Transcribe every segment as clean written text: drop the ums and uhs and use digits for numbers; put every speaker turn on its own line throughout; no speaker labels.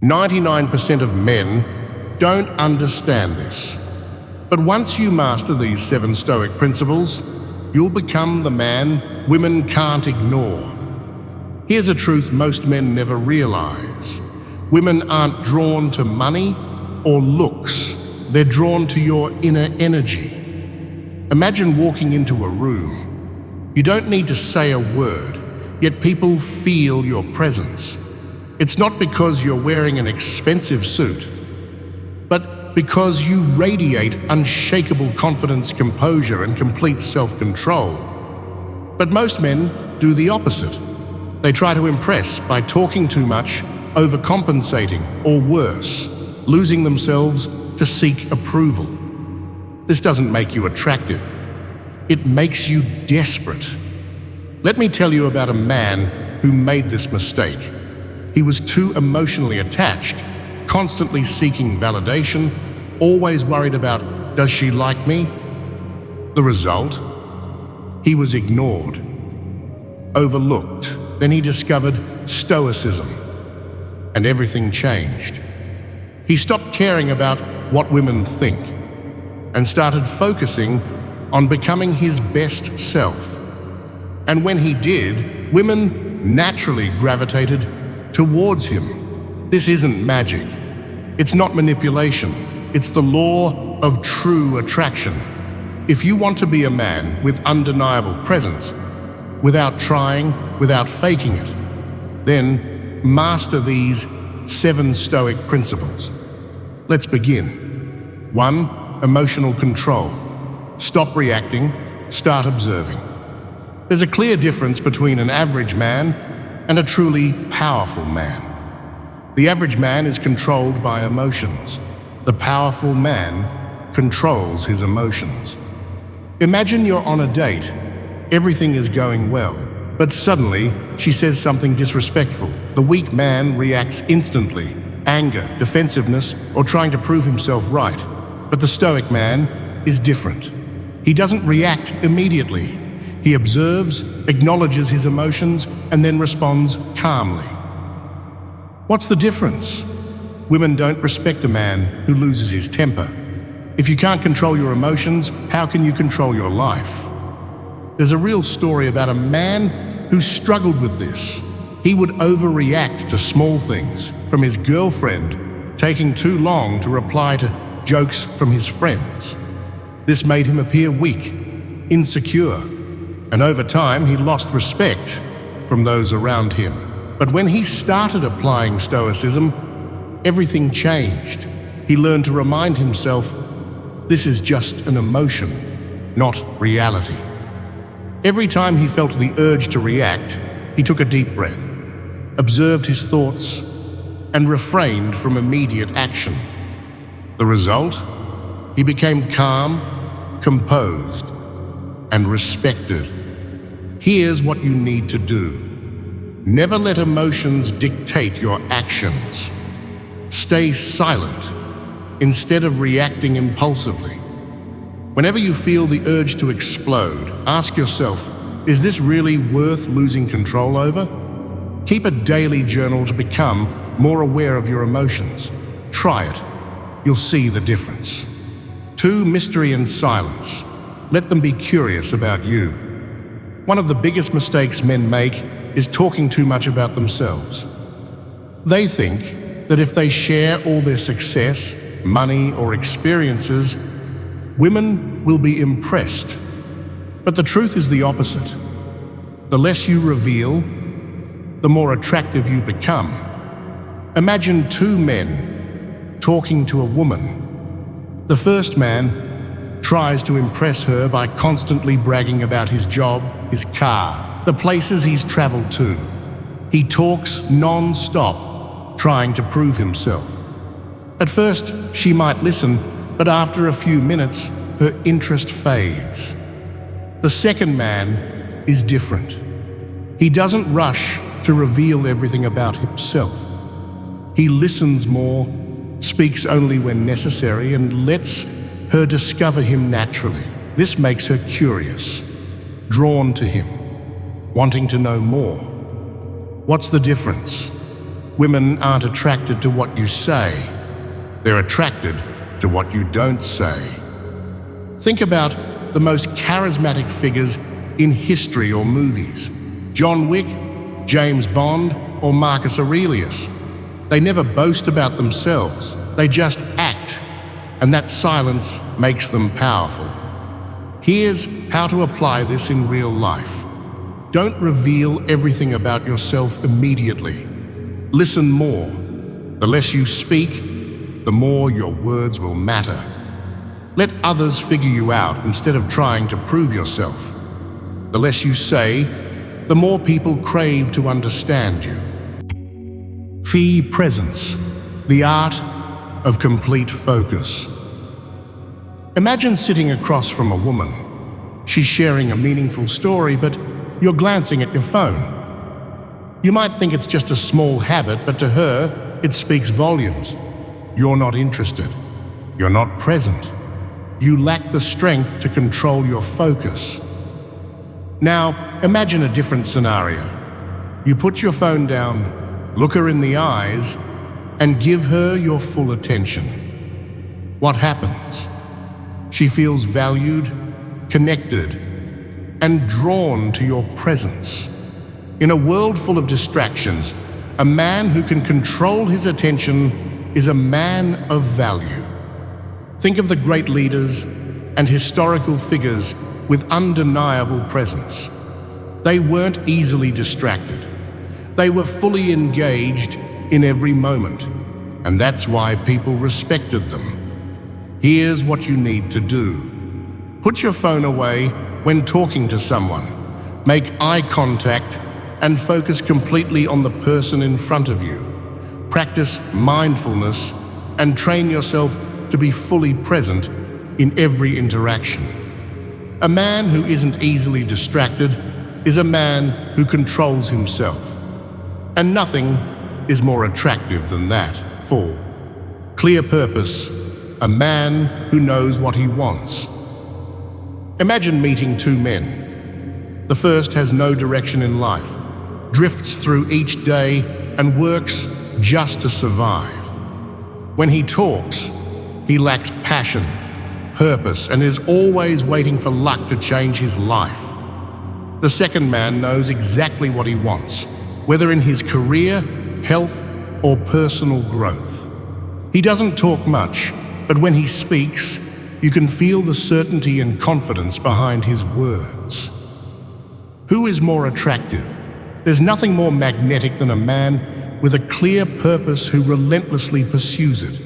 99% of men don't understand this. But once you master these 7 Stoic principles, you'll become the man women can't ignore. Here's a truth most men never realize. Women aren't drawn to money or looks. They're drawn to your inner energy. Imagine walking into a room. You don't need to say a word, yet people feel your presence. It's not because you're wearing an expensive suit, but because you radiate unshakable confidence, composure, and complete self-control. But most men do the opposite. They try to impress by talking too much, overcompensating, or worse, losing themselves to seek approval. This doesn't make you attractive. It makes you desperate. Let me tell you about a man who made this mistake. He was too emotionally attached, constantly seeking validation, always worried about, does she like me? The result? He was ignored, overlooked. Then he discovered Stoicism, and everything changed. He stopped caring about what women think and started focusing on becoming his best self. And when he did, women naturally gravitated towards him. This isn't magic. It's not manipulation. It's the law of true attraction. If you want to be a man with undeniable presence, without trying, without faking it, then master these 7 Stoic principles. Let's begin. 1. Emotional control. Stop reacting, start observing. There's a clear difference between an average man and a truly powerful man. The average man is controlled by emotions. The powerful man controls his emotions. Imagine you're on a date. Everything is going well, but suddenly she says something disrespectful. The weak man reacts instantly, anger, defensiveness, or trying to prove himself right. But the Stoic man is different. He doesn't react immediately. He observes, acknowledges his emotions, and then responds calmly. What's the difference? Women don't respect a man who loses his temper. If you can't control your emotions, how can you control your life? There's a real story about a man who struggled with this. He would overreact to small things, from his girlfriend taking too long to reply to jokes from his friends. This made him appear weak, insecure, and over time he lost respect from those around him. But when he started applying Stoicism, everything changed. He learned to remind himself, this is just an emotion, not reality. Every time he felt the urge to react, he took a deep breath, observed his thoughts, and refrained from immediate action. The result? He became calm, composed, and respected. Here's what you need to do. Never let emotions dictate your actions. Stay silent instead of reacting impulsively. Whenever you feel the urge to explode, ask yourself, is this really worth losing control over? Keep a daily journal to become more aware of your emotions. Try it. You'll see the difference. 2. Mystery and silence. Let them be curious about you. One of the biggest mistakes men make is talking too much about themselves. They think that if they share all their success, money, or experiences, women will be impressed. But the truth is the opposite. The less you reveal, the more attractive you become. Imagine 2 men talking to a woman. The first man tries to impress her by constantly bragging about his job, his car, the places he's traveled to. He talks non-stop, trying to prove himself. At first, she might listen, but after a few minutes, her interest fades. The second man is different. He doesn't rush to reveal everything about himself. He listens more, speaks only when necessary, and lets her discover him naturally. This makes her curious, drawn to him, wanting to know more. What's the difference? Women aren't attracted to what you say. They're attracted to what you don't say. Think about the most charismatic figures in history or movies. John Wick, James Bond, or Marcus Aurelius. They never boast about themselves. They just act, and that silence makes them powerful. Here's how to apply this in real life. Don't reveal everything about yourself immediately. Listen more. The less you speak, the more your words will matter. Let others figure you out instead of trying to prove yourself. The less you say, the more people crave to understand you. Fee presence, the art of complete focus. Imagine sitting across from a woman. She's sharing a meaningful story, but you're glancing at your phone. You might think it's just a small habit, but to her, it speaks volumes. You're not interested. You're not present. You lack the strength to control your focus. Now, imagine a different scenario. You put your phone down, look her in the eyes, and give her your full attention. What happens? She feels valued, connected, and drawn to your presence. In a world full of distractions, a man who can control his attention is a man of value. Think of the great leaders and historical figures with undeniable presence. They weren't easily distracted. They were fully engaged in every moment, and that's why people respected them. Here's what you need to do. Put your phone away when talking to someone. Make eye contact and focus completely on the person in front of you. Practice mindfulness and train yourself to be fully present in every interaction. A man who isn't easily distracted is a man who controls himself. And nothing is more attractive than that. 4. Clear purpose, a man who knows what he wants. Imagine meeting two men. The first has no direction in life, drifts through each day and works just to survive. When he talks, he lacks passion, purpose, and is always waiting for luck to change his life. The second man knows exactly what he wants, whether in his career, health, or personal growth. He doesn't talk much, but when he speaks, you can feel the certainty and confidence behind his words. Who is more attractive? There's nothing more magnetic than a man with a clear purpose who relentlessly pursues it.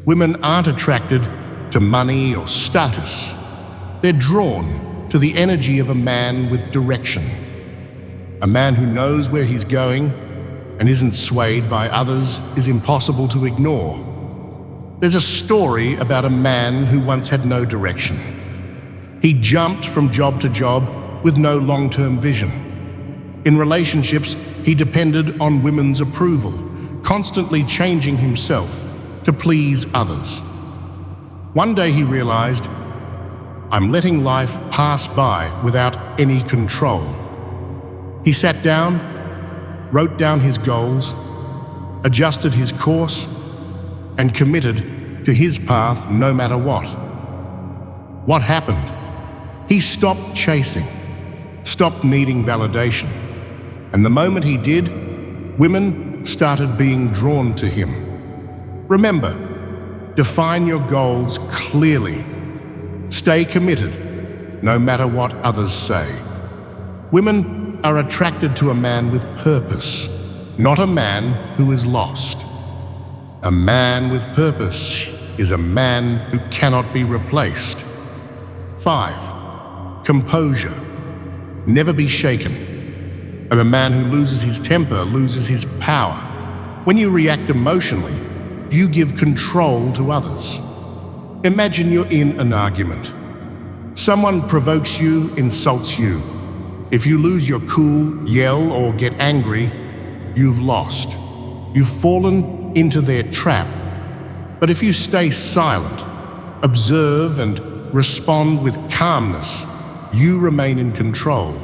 Women aren't attracted to money or status. They're drawn to the energy of a man with direction. A man who knows where he's going and isn't swayed by others is impossible to ignore. There's a story about a man who once had no direction. He jumped from job to job with no long-term vision. In relationships, he depended on women's approval, constantly changing himself to please others. One day he realized, I'm letting life pass by without any control. He sat down, wrote down his goals, adjusted his course, and committed to his path no matter what. What happened? He stopped chasing, stopped needing validation. And the moment he did, women started being drawn to him. Remember, define your goals clearly. Stay committed, no matter what others say. Women are attracted to a man with purpose, not a man who is lost. A man with purpose is a man who cannot be replaced. 5. Composure. Never be shaken. And a man who loses his temper loses his power. When you react emotionally, you give control to others. Imagine you're in an argument. Someone provokes you, insults you. If you lose your cool, yell, or get angry, you've lost. You've fallen into their trap. But if you stay silent, observe, and respond with calmness, you remain in control.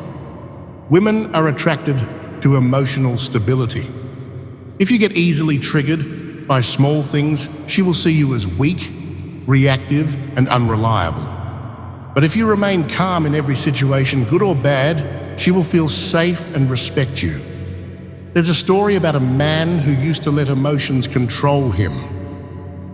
Women are attracted to emotional stability. If you get easily triggered by small things, she will see you as weak, reactive, and unreliable. But if you remain calm in every situation, good or bad, she will feel safe and respect you. There's a story about a man who used to let emotions control him.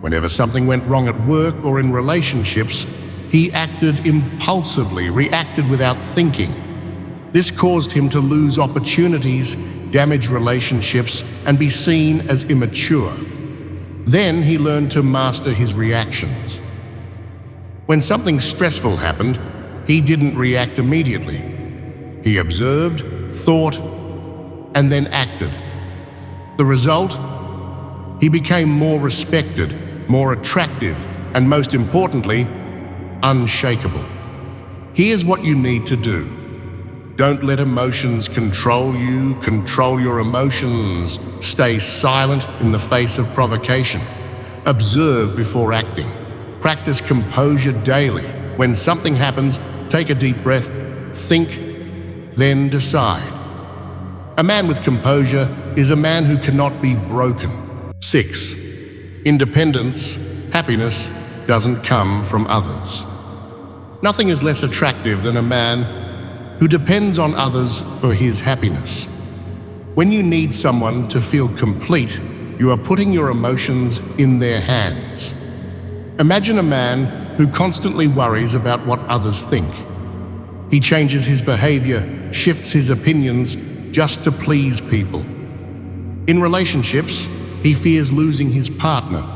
Whenever something went wrong at work or in relationships, he acted impulsively, reacted without thinking. This caused him to lose opportunities, damage relationships, and be seen as immature. Then he learned to master his reactions. When something stressful happened, he didn't react immediately. He observed, thought, and then acted. The result? He became more respected, more attractive, and most importantly, unshakable. Here's what you need to do. Don't let emotions control you. Control your emotions. Stay silent in the face of provocation. Observe before acting. Practice composure daily. When something happens, take a deep breath, think, then decide. A man with composure is a man who cannot be broken. 6. Independence, happiness, doesn't come from others. Nothing is less attractive than a man who depends on others for his happiness. When you need someone to feel complete, you are putting your emotions in their hands. Imagine a man who constantly worries about what others think. He changes his behavior, shifts his opinions just to please people. In relationships, he fears losing his partner,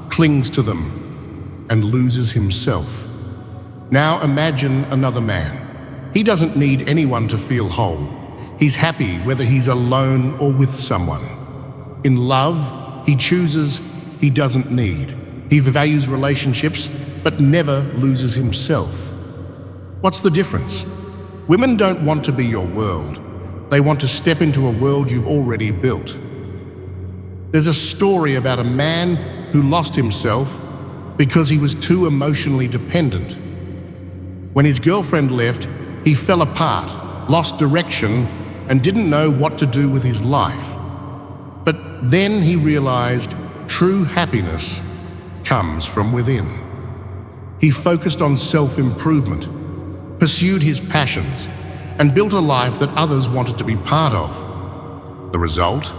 clings to them, and loses himself. Now imagine another man. He doesn't need anyone to feel whole. He's happy whether he's alone or with someone. In love, he chooses, he doesn't need. He values relationships, but never loses himself. What's the difference? Women don't want to be your world. They want to step into a world you've already built. There's a story about a man who lost himself because he was too emotionally dependent. When his girlfriend left, he fell apart, lost direction, and didn't know what to do with his life. But then he realized true happiness comes from within. He focused on self-improvement, pursued his passions, and built a life that others wanted to be part of. The result?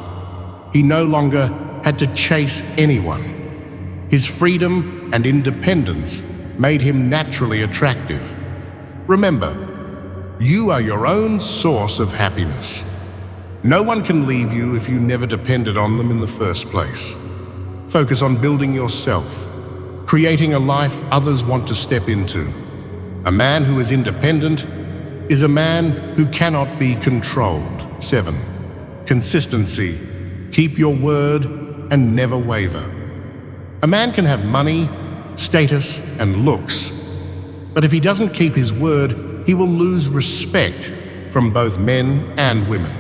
He no longer had to chase anyone. His freedom and independence made him naturally attractive. Remember, you are your own source of happiness. No one can leave you if you never depended on them in the first place. Focus on building yourself, creating a life others want to step into. A man who is independent is a man who cannot be controlled. 7. Consistency. Keep your word and never waver. A man can have money, status, and looks, but if he doesn't keep his word, he will lose respect from both men and women.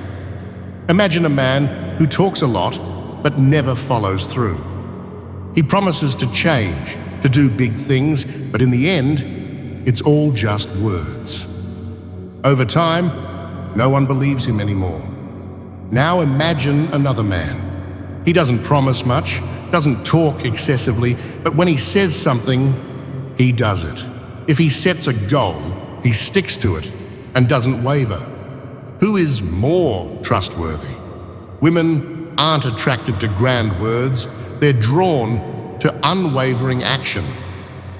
Imagine a man who talks a lot but never follows through. He promises to change, to do big things, but in the end, it's all just words. Over time, no one believes him anymore. Now imagine another man. He doesn't promise much, doesn't talk excessively, but when he says something, he does it. If he sets a goal, he sticks to it and doesn't waver. Who is more trustworthy? Women aren't attracted to grand words, they're drawn to unwavering action.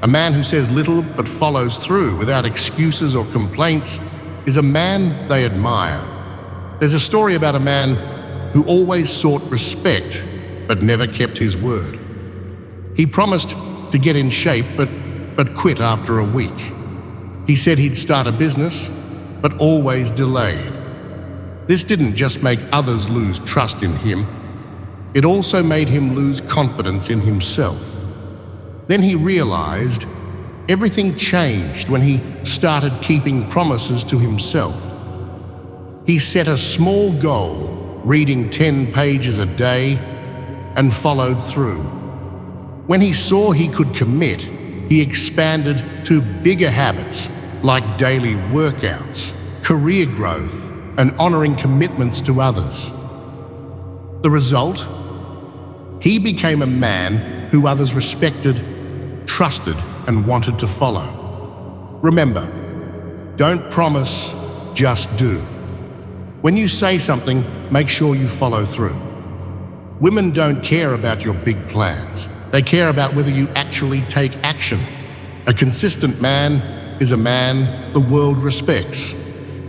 A man who says little but follows through without excuses or complaints is a man they admire. There's a story about a man who always sought respect but never kept his word. He promised to get in shape but quit after a week. He said he'd start a business but always delayed. This didn't just make others lose trust in him, it also made him lose confidence in himself. Then he realized everything changed when he started keeping promises to himself. He set a small goal, reading 10 pages a day, and followed through. When he saw he could commit, he expanded to bigger habits like daily workouts, career growth, and honoring commitments to others. The result? He became a man who others respected, trusted, and wanted to follow. Remember, don't promise, just do. When you say something, make sure you follow through. Women don't care about your big plans. They care about whether you actually take action. A consistent man is a man the world respects.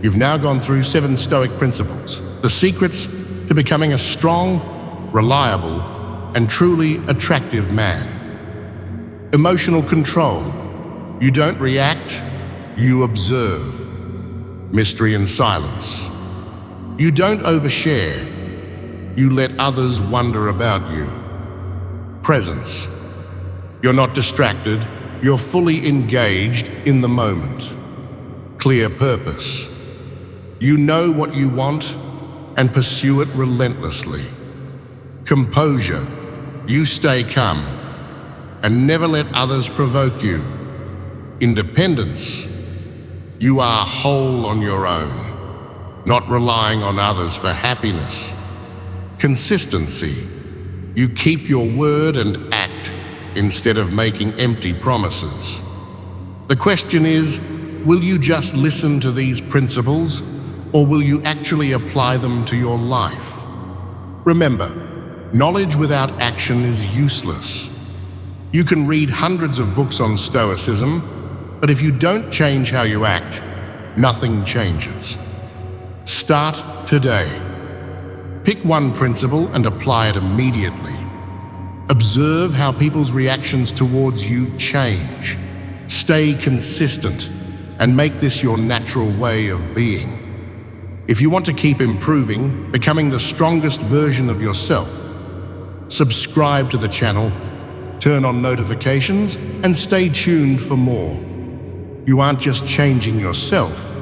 You've now gone through 7 Stoic principles, the secrets to becoming a strong, reliable, and truly attractive man. Emotional control. You don't react, you observe. Mystery and silence. You don't overshare, you let others wonder about you. Presence. You're not distracted, you're fully engaged in the moment. Clear purpose. You know what you want and pursue it relentlessly. Composure. You stay calm and never let others provoke you. Independence. You are whole on your own, not relying on others for happiness. Consistency. You keep your word and act instead of making empty promises. The question is, will you just listen to these principles, or will you actually apply them to your life? Remember, knowledge without action is useless. You can read hundreds of books on Stoicism, but if you don't change how you act, nothing changes. Start today. Pick one principle and apply it immediately. Observe how people's reactions towards you change. Stay consistent and make this your natural way of being. If you want to keep improving, becoming the strongest version of yourself, subscribe to the channel, turn on notifications, and stay tuned for more. You aren't just changing yourself,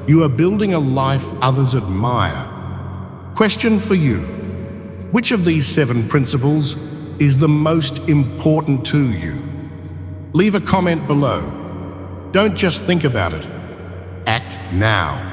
you are building a life others admire. Question for you: which of these 7 principles is the most important to you? Leave a comment below. Don't just think about it, act now.